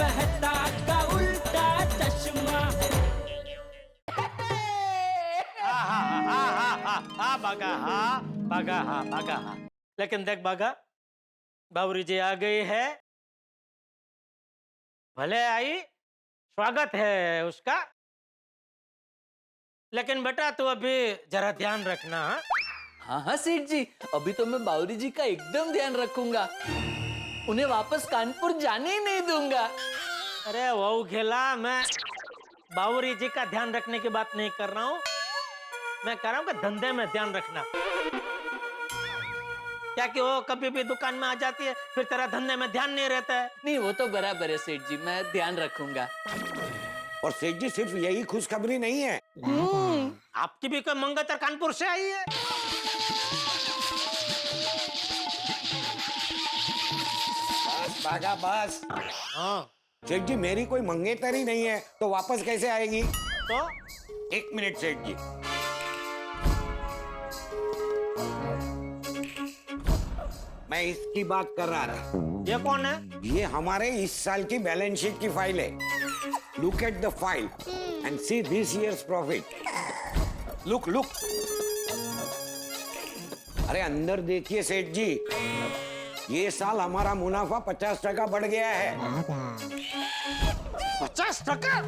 मेहता का उल्टा चश्मा। हाँ, लेकिन देख बागा, बाबूरी जी आ गई है, भले आई, स्वागत है उसका, लेकिन बेटा तू अभी जरा ध्यान रखना। हाँ हाँ सेठ जी, अभी तो मैं बावरी जी का एकदम ध्यान रखूंगा, उन्हें वापस कानपुर जाने ही नहीं दूंगा। अरे वो खेला, मैं बाबूरी जी का ध्यान रखने की बात नहीं कर रहा हूँ, मैं कह रहा हूँ कि धंधे में ध्यान रखना। क्या कि वो कभी भी दुकान में आ जाती है, फिर तेरा धंधे में ध्यान नहीं रहता है। नहीं वो तो बराबर है सेठ जी, मैं ध्यान रखूंगा। और सेठ जी सिर्फ यही खुशखबरी नहीं है, आपकी भी कोई मंगतर कानपुर से आई है? बस भागा बस। हाँ, सेठ जी मेरी कोई मंगेतर ही नहीं है तो वापस कैसे आएगी? तो 1 मिनट सेठ जी। मैं इसकी बात कर रहा था। ये कौन है? ये हमारे इस साल की बैलेंस शीट की फाइल है। Look at the file and see this years profit. Look look. अरे अंदर देखिए सेठ जी, ये साल हमारा मुनाफा 50% बढ़ गया है। 50%?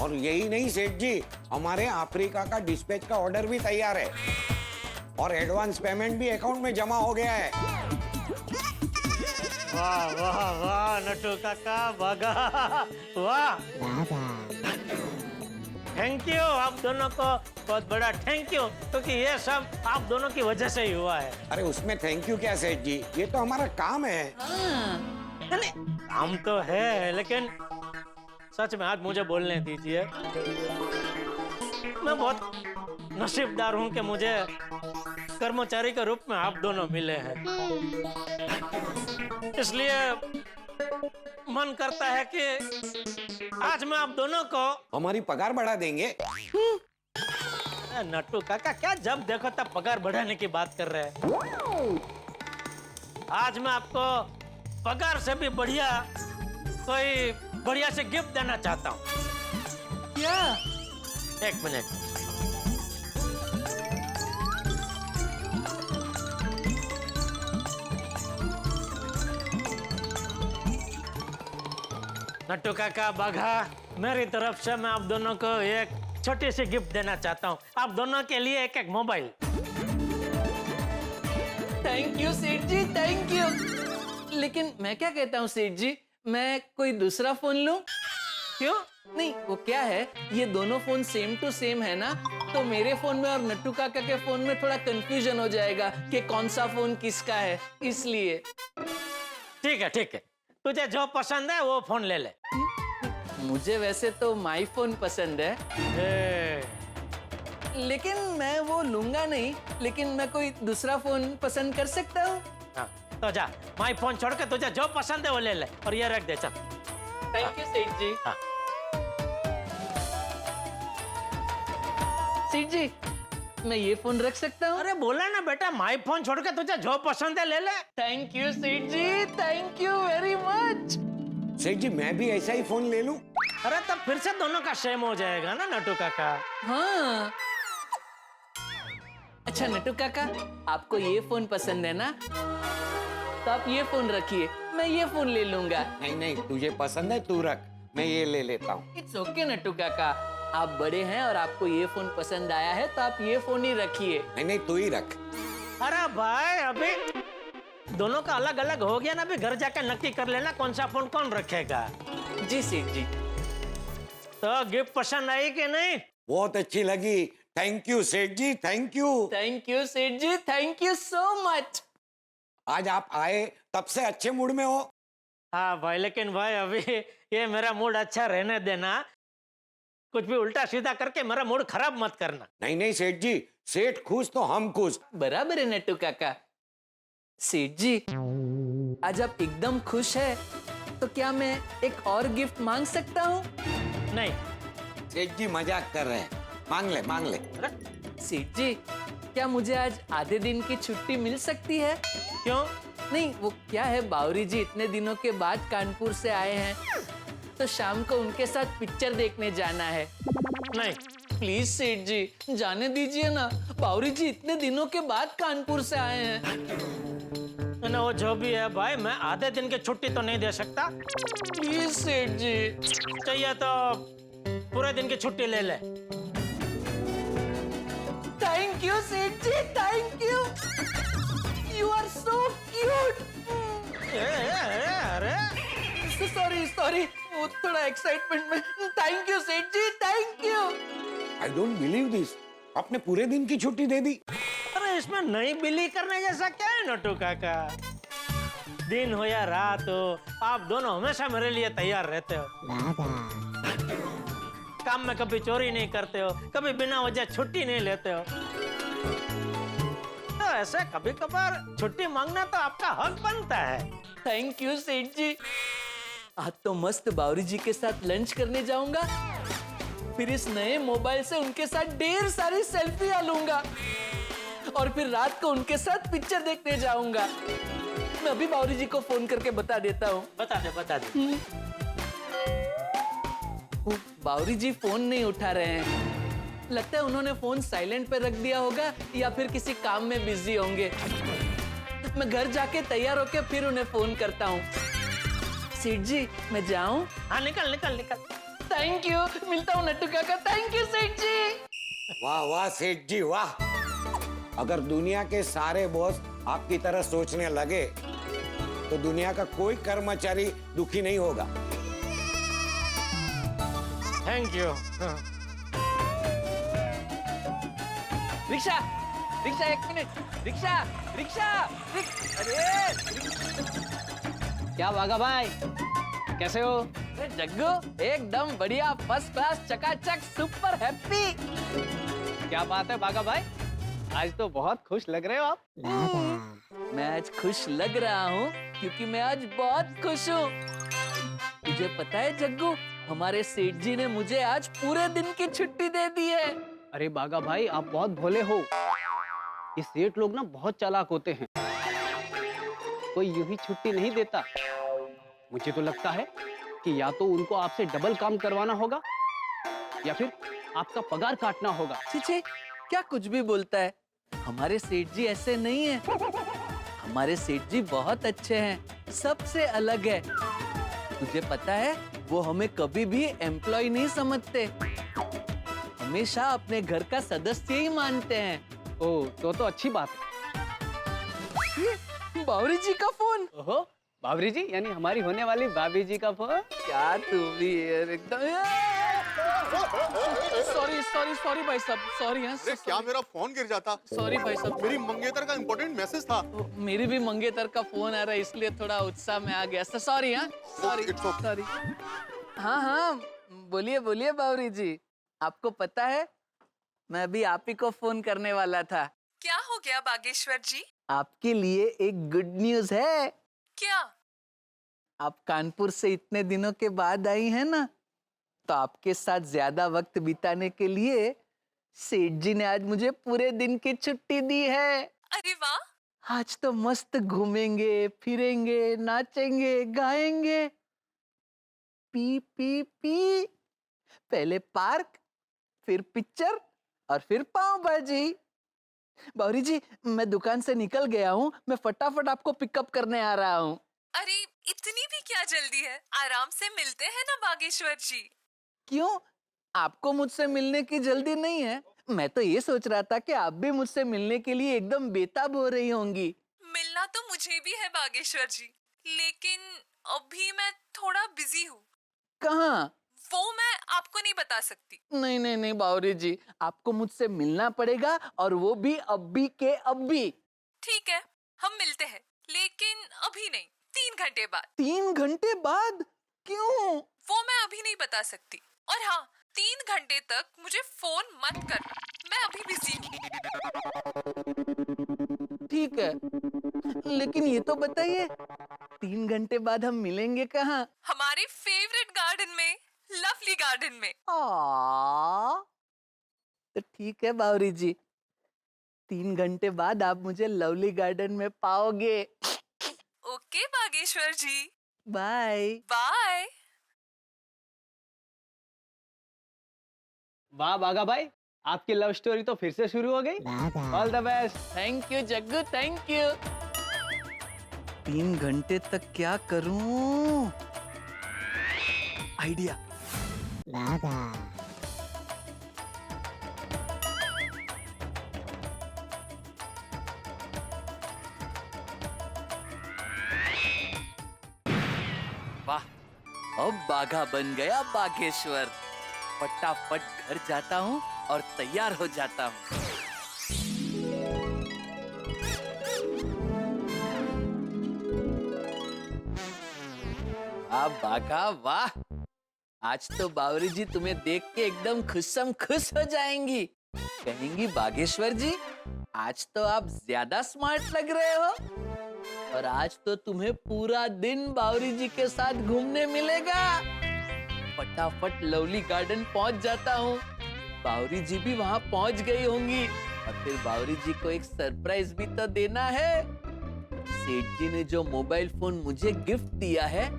और यही नहीं सेठ जी, हमारे अफ्रीका का डिस्पैच का ऑर्डर भी तैयार है और एडवांस पेमेंट भी अकाउंट में जमा हो गया है। वाह वाह वाह नटू काका, भागा, वाह, थैंक यू आप दोनों को, बहुत बड़ा थैंक यू, क्योंकि ये सब आप दोनों की वजह से ही हुआ है। अरे उसमें थैंक यू क्या सेठ जी, ये तो हमारा काम है। काम तो है, लेकिन सच में आज मुझे बोलने दीजिए, मैं बहुत नसीबदार हूं कि मुझे कर्मचारी के रूप में आप दोनों मिले हैं। इसलिए मन करता है कि आज मैं आप दोनों को हमारी पगार बढ़ा देंगे। नट्टू काका, क्या जब देखो तब पगार बढ़ाने की बात कर रहे हैं? आज मैं आपको पगार से भी बढ़िया कोई बढ़िया से गिफ्ट देना चाहता हूँ। क्या? 1 मिनट। नट्टू काका, बाघा, मेरी तरफ से मैं आप दोनों को एक छोटी सी गिफ्ट देना चाहता हूँ, आप दोनों के लिए एक mobile. Thank you Seth ji, thank you. लेकिन मैं क्या कहता हूँ सेठ जी, मैं कोई दूसरा फोन लूं? क्यों? नहीं वो क्या है, ये दोनों फोन सेम टू सेम है ना, तो मेरे फोन में और नट्टू काका के फोन में थोड़ा कंफ्यूजन हो जाएगा कि कौन सा फोन किसका है, इसलिए। ठीक है, तुझे जो पसंद है वो फोन ले ले। मुझे वैसे तो माई फोन पसंद है, लेकिन मैं वो लूंगा नहीं, लेकिन मैं कोई दूसरा फोन पसंद कर सकता हूँ। हाँ, तो जा, माई फोन छोड़ के तुझे जो पसंद है वो ले ले और ये रख दे, चल। थैंक यू सेठ जी। हाँ। सेठ जी, मैं ये फोन रख सकता हूँ? अरे बोला ना बेटा, माई फोन छोड़ के तुझे जो पसंद है ले ले। Thank you Seth ji, thank you very much. सेठ जी मैं भी ऐसा ही फोन ले लूं? अरे तब फिर से दोनों का सेम हो जाएगा ना नट्टू काका। हाँ। अच्छा नट्टू काका, आपको ये फोन पसंद है ना, तो आप ये फोन रखिए, मैं ये फोन ले लूंगा। नहीं तुझे पसंद है तू रख, मैं ये ले लेता हूँ। इट्स ओके नट्टू काका, आप बड़े हैं और आपको ये फोन पसंद आया है तो आप ये फोन ही रखिए। नहीं तू ही रख। अरे भाई, अभी दोनों का अलग अलग हो गया ना, अभी घर जाकर नक्की कर लेना कौन सा फोन कौन रखेगा। जी सेठ जी। तो गिफ्ट पसंद आई कि नहीं? बहुत अच्छी लगी, thank you Seth ji, thank you. Thank you Seth ji, thank you so much. आज आप आए तब से अच्छे मूड में हो। हाँ भाई, लेकिन भाई अभी ये मेरा मूड अच्छा रहने देना, कुछ भी उल्टा सीधा करके मेरा मूड खराब मत करना। नहीं सेठ जी, सेठ खुश तो हम खुश। बराबर है नट्टू काका। सेठ जी, आज आप एकदम खुश है, तो क्या मैं एक और गिफ्ट मांग सकता हूँ? नहीं। सेठ जी मजाक कर रहे हैं, मांग ले। अरे सेठ जी, क्या मुझे आज आधे दिन की छुट्टी मिल सकती है? क्यों? नहीं, वो क्या है, बावरी जी इतने दिनों के बाद कानपुर से आए हैं, तो शाम को उनके साथ पिक्चर देखने जाना है। नहीं। प्लीज सेठ जी, जाने दीजिए ना। बावरी जी इतने दिनों के बाद कानपुर से आए हैं। ना वो जो भी है भाई, मैं आधे दिन की छुट्टी तो नहीं दे सकता। प्लीज सेठ जी। चाहिए तो पूरे दिन की छुट्टी ले ले। Thank you Seth ji, thank you. You are so cute. अरे सॉरी सॉरी, वो थोड़ा एक्साइटमेंट में। Thank you Seth ji, thank you. I don't believe this, आपने पूरे दिन की छुट्टी दे दी। अरे इसमें नहीं बिली करने जैसा क्या है नोटू काका? दिन हो या रात हो, आप दोनों हमेशा मेरे लिए तैयार रहते हो। काम में कभी चोरी नहीं करते हो, कभी बिना वजह छुट्टी नहीं लेते हो। तो ऐसे कभी कभार छुट्टी मांगना तो आपका हक बनता है। थैंक यू सेठ जी। आज तो मस्त बावरी जी के साथ लंच करने जाऊंगा, फिर इस नए मोबाइल से उनके साथ ढेर सारी सेल्फियां लूंगा, और फिर रात को उनके साथ पिक्चर देखने जाऊंगा। मैं अभी बावरी जी को फोन करके बता देता हूँ। बता दे बता दे। वो बावरी जी फोन नहीं उठा रहे हैं, लगता है उन्होंने फोन साइलेंट पे रख दिया होगा या फिर किसी काम में बिजी होंगे। मैं घर जाके तैयार होके फिर उन्हें फोन करता हूँ। सेठ जी मैं जाऊं? हाँ निकल निकल निकल। थैंक यू, मिलता हूँ नट्टू काका। थैंक यू सेठ जी। वाह वाह सेठ जी वाह, अगर दुनिया के सारे बॉस आपकी तरह सोचने लगे तो दुनिया का कोई कर्मचारी दुखी नहीं होगा। Thank you. रिक्शा रिक्शा, एक मिनट। रिक्शा रिक्शा अरे क्या भागा भाई, कैसे हो? अरे जग्गू, एकदम बढ़िया, फर्स्ट क्लास, चकाचक, सुपर हैप्पी। क्या बात है भागा भाई, आज तो बहुत खुश लग रहे हो आप। मैं आज खुश लग रहा हूँ क्योंकि मैं आज बहुत खुश हूँ। तुझे पता है जग्गू, हमारे सेठ जी ने मुझे आज पूरे दिन की छुट्टी दे दी है। अरे बागा भाई, आप बहुत भोले हो। ये सेठ लोग ना बहुत चालाक होते हैं, कोई यूं ही छुट्टी नहीं देता। मुझे तो लगता है कि या तो उनको आपसे डबल काम करवाना होगा या फिर आपका पगार काटना होगा। छे, क्या कुछ भी बोलता है। हमारे सेठ जी ऐसे नहीं है। हमारे सेठ जी बहुत अच्छे हैं, सबसे अलग है। तुझे पता है, वो हमें कभी भी एम्प्लॉय नहीं समझते, हमेशा अपने घर का सदस्य ही मानते हैं। ओह, तो अच्छी बात है। बावरी जी का फोन। ओहो, बाबरी जी यानी हमारी होने वाली भाभी जी का फोन। क्या तू भी यार एकदम। सॉरी सॉरी सॉरी भाई साहब, सॉरी। अरे क्या मेरा फोन गिर जाता। सॉरी भाई साहब, मेरी मंगेतर का इम्पोर्टेंट मैसेज था। मेरी भी मंगेतर का फोन आ रहा है, इसलिए थोड़ा उत्साह में आ गया। सॉरी। हाँ सॉरी It's okay. सॉरी। हाँ बोलिए बोलिए बावरी जी। आपको पता है, मैं अभी आप ही को फोन करने वाला था। क्या हो गया बागेश्वर जी? आपके लिए एक गुड न्यूज है। क्या? आप कानपुर से इतने दिनों के बाद आई हैं ना, तो आपके साथ ज्यादा वक्त बिताने के लिए सेठ जी ने आज मुझे पूरे दिन की छुट्टी दी है। अरे वाह! आज तो मस्त घूमेंगे, फिरेंगे, नाचेंगे, गाएंगे। पी पी पी, पहले पार्क, फिर पिक्चर और फिर पाव भाजी। बावरी जी, मैं दुकान से निकल गया हूँ, मैं फटाफट आपको पिकअप करने आ रहा हूँ। अरे इतनी भी क्या जल्दी है, आराम से मिलते हैं ना बागेश्वर जी। क्यों? आपको मुझसे मिलने की जल्दी नहीं है? मैं तो ये सोच रहा था कि आप भी मुझसे मिलने के लिए एकदम बेताब हो रही होंगी। मिलना तो मुझे भी है बागेश्वर जी, लेकिन अभी मैं थोड़ा बिजी हूँ। कहाँ? वो मैं आपको नहीं बता सकती। नहीं नहीं नहीं बावरी जी, आपको मुझसे मिलना पड़ेगा, और वो भी अभी के अभी। ठीक है, हम मिलते हैं, लेकिन अभी नहीं, 3 घंटे बाद। 3 घंटे बाद? क्यों? वो मैं अभी नहीं बता सकती। और हाँ, 3 घंटे तक मुझे फोन मत करना, मैं अभी बिजी हूँ। ठीक है, लेकिन ये तो बताइए, 3 घंटे बाद हम मिलेंगे कहाँ? हमारे फेवरेट गार्डन में, लवली गार्डन में। तो ठीक है बावरी जी, 3 घंटे बाद आप मुझे लवली गार्डन में पाओगे। ओके बागेश्वर जी, बाय। बाय। वाह बागा भाई, आपकी लव स्टोरी तो फिर से शुरू हो गई। All the best. Thank you Jaggu, thank you. 3 घंटे तक क्या करूं? आइडिया। वाह, अब बाघा बन गया बागेश्वर। फटाफट घर जाता हूँ और तैयार हो जाता हूँ। वाह बाघा वाह, आज तो बावरी जी तुम्हें देख के एकदम खुशम खुश हो जाएंगी। कहेंगी बागेश्वर जी, आज तो आप ज्यादा स्मार्ट लग रहे हो और आज तो तुम्हें पूरा दिन बावरी जी के साथ घूमने मिलेगा। फटाफट लवली गार्डन पहुंच जाता हूँ। बावरी जी भी वहाँ पहुंच गई होंगी और फिर बावरी जी को एक सरप्राइज भी तो देना है। सेठ जी ने जो मोबाइल फोन मुझे गिफ्ट दिया है,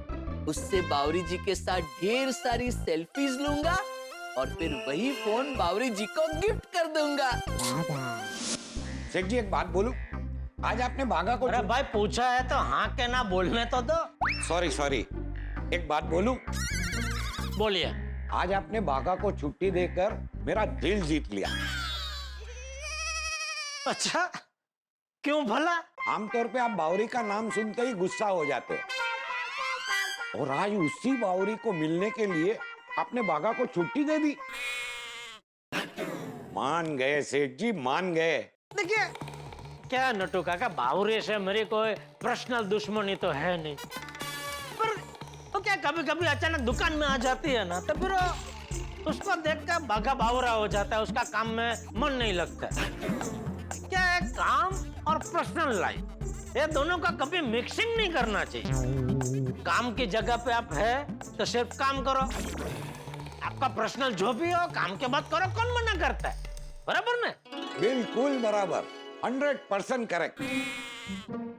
उससे बावरी जी के साथ ढेर सारी सेल्फीज लूंगा और फिर वही फोन बावरी जी को गिफ्ट कर दूंगा। सेठ जी एक बात बोलूं, आज आपने बाघा को अरे भाई पूछा है तो हाँ के ना बोलने तो दो। सॉरी, एक बात बोलूं, बोलिए। आज आपने बाघा को छुट्टी देकर मेरा दिल जीत लिया। अच्छा, क्यों भला? आमतौर पे आप बावरी का नाम सुनते ही गुस्सा हो जाते हो, और आज उसी बावरी को मिलने के लिए आपने बाघा को छुट्टी दे दी। मान गए सेठ जी, मान गए। देखिए क्या नटू काका, बावरी से मेरी कोई पर्सनल दुश्मनी तो है नहीं, पर तो क्या कभी कभी अचानक दुकान में आ जाती है ना, तो फिर उसको देखकर बाघा बावरा हो जाता है, उसका काम में मन नहीं लगता। क्या है, काम और पर्सनल लाइफ ये दोनों का कभी मिक्सिंग नहीं करना चाहिए। काम की जगह पे आप है तो सिर्फ काम करो, आपका पर्सनल जो भी हो काम के बाद करो, कौन मना करता है? बराबर में? बिल्कुल बराबर, 100% करेक्ट।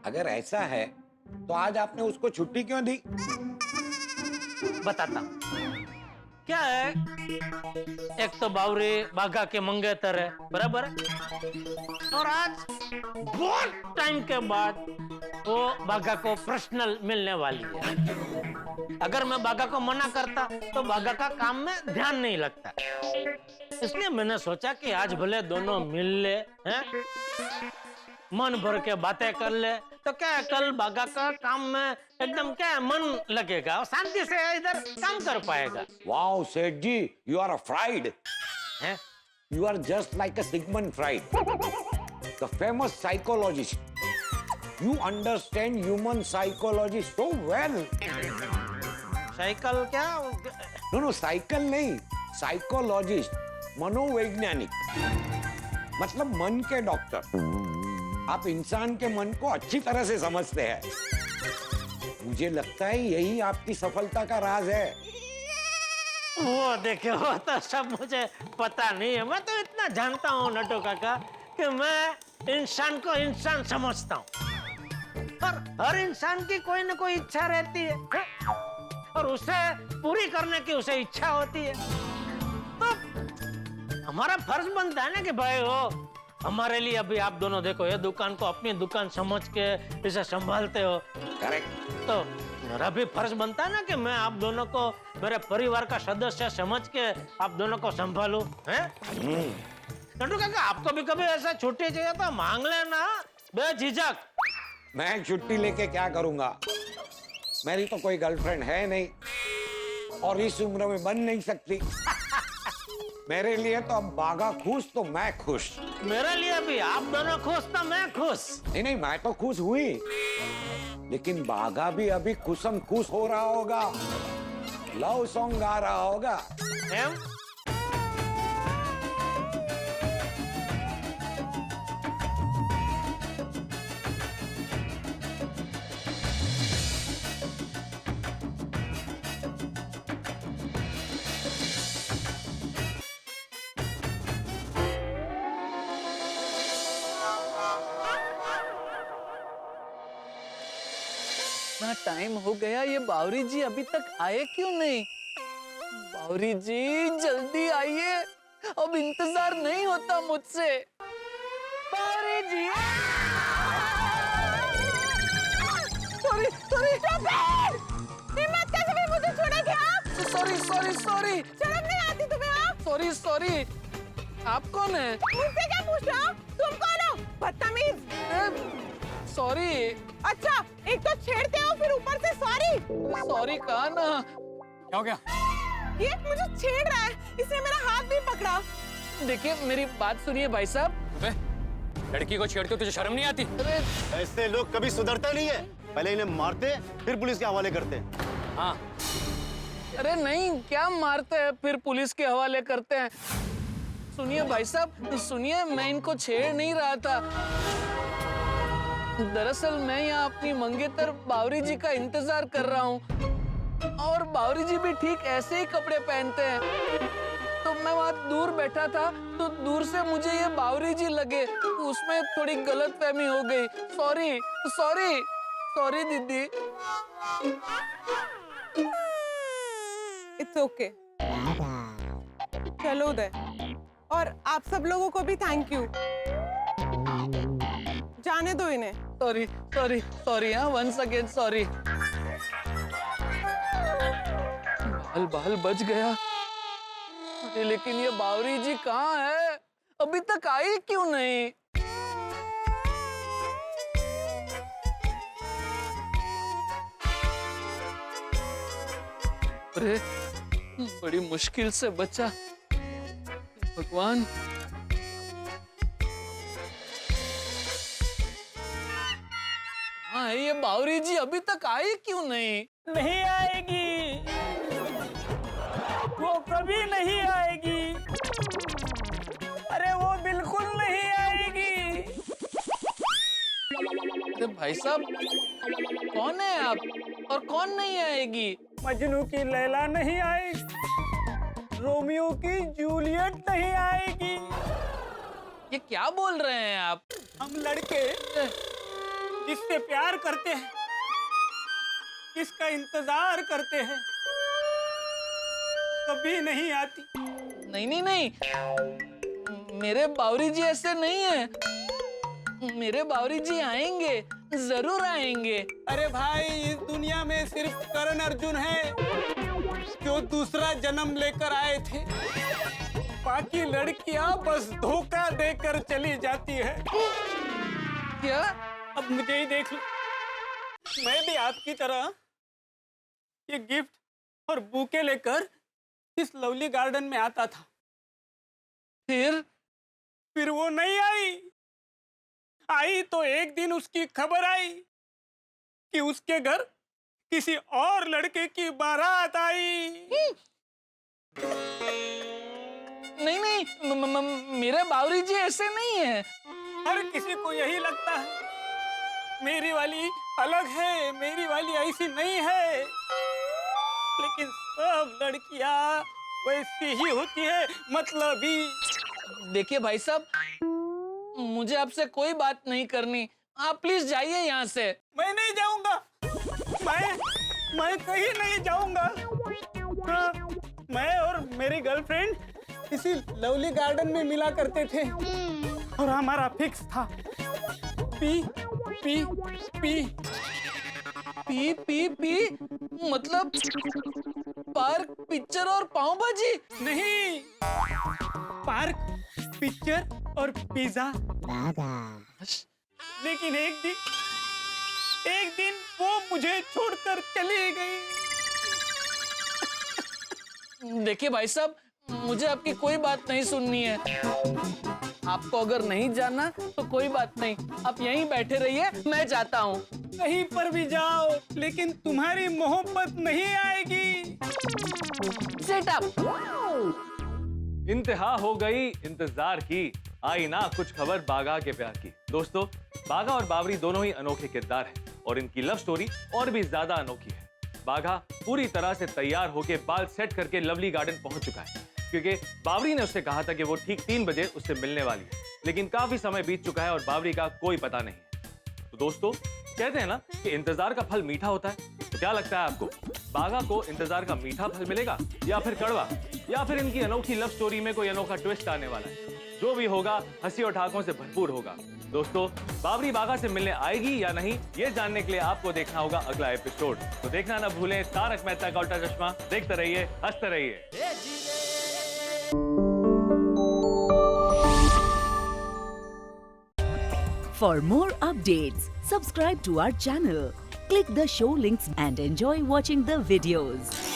अगर ऐसा है तो आज आपने उसको छुट्टी क्यों दी? बताता हूं। क्या है, एक तो बावरी बाघा के मंगेतर है, बराबर है? और आज बहुत टाइम के बाद वो बाघा को पर्सनल मिलने वाली है। अगर मैं बाघा को मना करता तो बाघा का काम में ध्यान नहीं लगता, इसलिए मैंने सोचा कि आज भले दोनों मिल ले, हैं? मन भर के बातें कर ले, तो क्या है, कल बाघा का काम में एकदम क्या है, मन लगेगा और शांति से इधर काम कर पाएगा। वाओ सेठ जी, यू आर अ फ्राइड। हैं? You are just like a Sigmund Freud, the famous psychologist. You understand human psychology so well. Cycle क्या? No, साइकिल नहीं, साइकोलॉजिस्ट, मनोवैज्ञानिक, मतलब मन के डॉक्टर। आप इंसान के मन को अच्छी तरह से समझते हैं। मुझे लगता है यही आपकी सफलता का राज है। वो देखे, वो तो सब मुझे पता नहीं है, मैं तो इतना जानता हूँ नटू काका कि मैं इंसान को इंसान समझता हूँ, और हर इंसान की कोई ना कोई इच्छा रहती है, और उसे पूरी करने की उसे इच्छा होती है। तो हमारा फर्ज बनता है ना कि भाई हो, हमारे लिए अभी आप दोनों देखो, ये दुकान को अपनी दुकान समझ के इसे संभालते हो, करेक्ट। तो मेरा भी फर्ज बनता है ना कि मैं आप दोनों को मेरे परिवार का सदस्य समझ के आप दोनों को संभालूं, हैं? नटू काका, आपको भी कभी ऐसा छुट्टी चाहिए तो मांग लेना बेझिझक। मैं छुट्टी लेके क्या करूंगा? मेरी तो कोई गर्लफ्रेंड है नहीं, और इस उम्र में बन नहीं सकती। मेरे लिए तो अब बाघा खुश तो मैं खुश। मेरे लिए भी आप दोनों खुश तो मैं खुश। नहीं, मैं तो खुश हुई, लेकिन बाघा भी अभी खुशम खुश हो रहा होगा, लव सॉन्ग गा रहा होगा। एम? इतना टाइम हो गया, ये बावरी जी अभी तक आए क्यों नहीं? बावरी जी जल्दी आइए, अब इंतजार नहीं होता मुझसे। बावरी जी, सॉरी सॉरी, हिम्मत कैसे भी मुझे छोड़ेंगे आप? सॉरी सॉरी सॉरी, शर्म नहीं आती तुम्हें आप? Sorry sorry. आप कौन है? मुझसे क्या पूछ रहे हो? तुम कौन हो? बदतमीज। सॉरी। अच्छा, एक तो छेड़ते हो फिर ऊपर से सॉरी। सॉरी कहा ना। क्या हो गया? ये मुझे छेड़ रहा है, इसने मेरा हाथ भी पकड़ा। देखिए मेरी बात सुनिए भाई साहब। लड़की को छेड़ते हो, तुझे शर्म नहीं आती? अरे ऐसे लोग कभी सुधरते नहीं है, पहले इन्हें मारते फिर पुलिस के हवाले करते। हाँ, अरे नहीं, क्या मारते हैं फिर पुलिस के हवाले करते हैं। सुनिए भाई साहब, सुनिए, मैं इनको छेड़ नहीं रहा था। दरअसल मैं यहाँ अपनी मंगेतर बावरी जी का इंतजार कर रहा हूँ, और बावरी जी भी ठीक ऐसे ही कपड़े पहनते हैं। तो मैं वहाँ दूर बैठा था, तो दूर से मुझे ये बावरी जी लगे, उसमें थोड़ी गलतफहमी हो गई। सॉरी सॉरी सॉरी दीदी। It's okay. चलो उदय, और आप सब लोगों को भी थैंक यू। जाने दो इन्हें। सॉरी सॉरी सॉरी, हाँ वंस अगेन सॉरी। बाल बाल बच गया। अरे लेकिन ये बावरी जी कहाँ है? अभी तक आई क्यों नहीं? अरे बड़ी मुश्किल से बचा, भगवान। हाँ ये बावरी जी अभी तक आई क्यों नहीं? नहीं आएगी, वो कभी नहीं आएगी। अरे वो बिल्कुल नहीं आएगी। अरे भाई साहब, कौन है आप और कौन नहीं आएगी? मजनू की लैला नहीं आएगी, रोमियो की जूलियट नहीं आएगी। ये क्या बोल रहे हैं आप? हम लड़के जिससे प्यार करते हैं, जिसका इंतजार करते हैं, कभी नहीं आती। नहीं नहीं नहीं, मेरे बावरी जी ऐसे नहीं है। मेरे बावरी जी आएंगे, जरूर आएंगे। अरे भाई, इस दुनिया में सिर्फ करण अर्जुन है जो दूसरा जन्म लेकर आए थे। बाकी लड़कियां बस धोखा देकर चली जाती है। क्या? अब मुझे ही देख लो, मैं भी आपकी तरह ये गिफ्ट और बुके लेकर इस लवली गार्डन में आता था। फिर वो नहीं आई तो एक दिन उसकी खबर आई कि उसके घर किसी और लड़के की बारात आई। नहीं नहीं, मेरे बावरी जी ऐसे नहीं है। हर किसी को यही लगता है, मेरी वाली अलग है, मेरी वाली ऐसी नहीं है। लेकिन सब लड़कियां वैसी ही होती है, मतलबी। देखिए भाई साहब, मुझे आपसे कोई बात नहीं करनी, आप प्लीज जाइए यहाँ से। मैं नहीं जाऊंगा, मैं कहीं नहीं जाऊंगा। हाँ, मैं और मेरी गर्लफ्रेंड इसी लवली गार्डन में मिला करते थे, और हमारा फिक्स था P P P P P P, मतलब पार्क, पिक्चर और पाव भाजी? नहीं, पार्क, पिक्चर और पिज्जा। लेकिन एक दिन वो मुझे छोड़कर चली गई। देखिए भाई साहब, मुझे आपकी कोई बात नहीं सुननी है। आपको अगर नहीं जाना तो कोई बात नहीं, आप यहीं बैठे रहिए, मैं जाता हूँ। कहीं पर भी जाओ, लेकिन तुम्हारी मोहब्बत नहीं आएगी। Sit up। इंतहा हो गई इंतजार की, आई ना कुछ खबर बागा के प्यार की। दोस्तों, बागा और बावरी दोनों ही अनोखे किरदार हैं, और इनकी लव स्टोरी और भी ज्यादा अनोखी है। बागा पूरी तरह से तैयार होकर बाल सेट करके लवली गार्डन पहुंच चुका है, क्योंकि बावरी ने उससे कहा था कि वो ठीक 3 बजे उससे मिलने वाली है। लेकिन काफी समय बीत चुका है और बावरी का कोई पता नहीं है। तो दोस्तों, कहते हैं ना कि इंतजार का फल मीठा होता है। तो क्या लगता है आपको, बाघा को इंतजार का मीठा फल मिलेगा या फिर कड़वा, या फिर इनकी अनोखी लव स्टोरी में कोई अनोखा ट्विस्ट आने वाला है? जो भी होगा हंसी और ठहाकों से भरपूर होगा। दोस्तों, बावरी बाघा से मिलने आएगी या नहीं, ये जानने के लिए आपको देखना होगा अगला एपिसोड। तो देखना ना भूलें तारक मेहता का उल्टा चश्मा। देखते रहिए, हंसते रहिए। For more updates, subscribe to our channel, click the show links and enjoy watching the videos.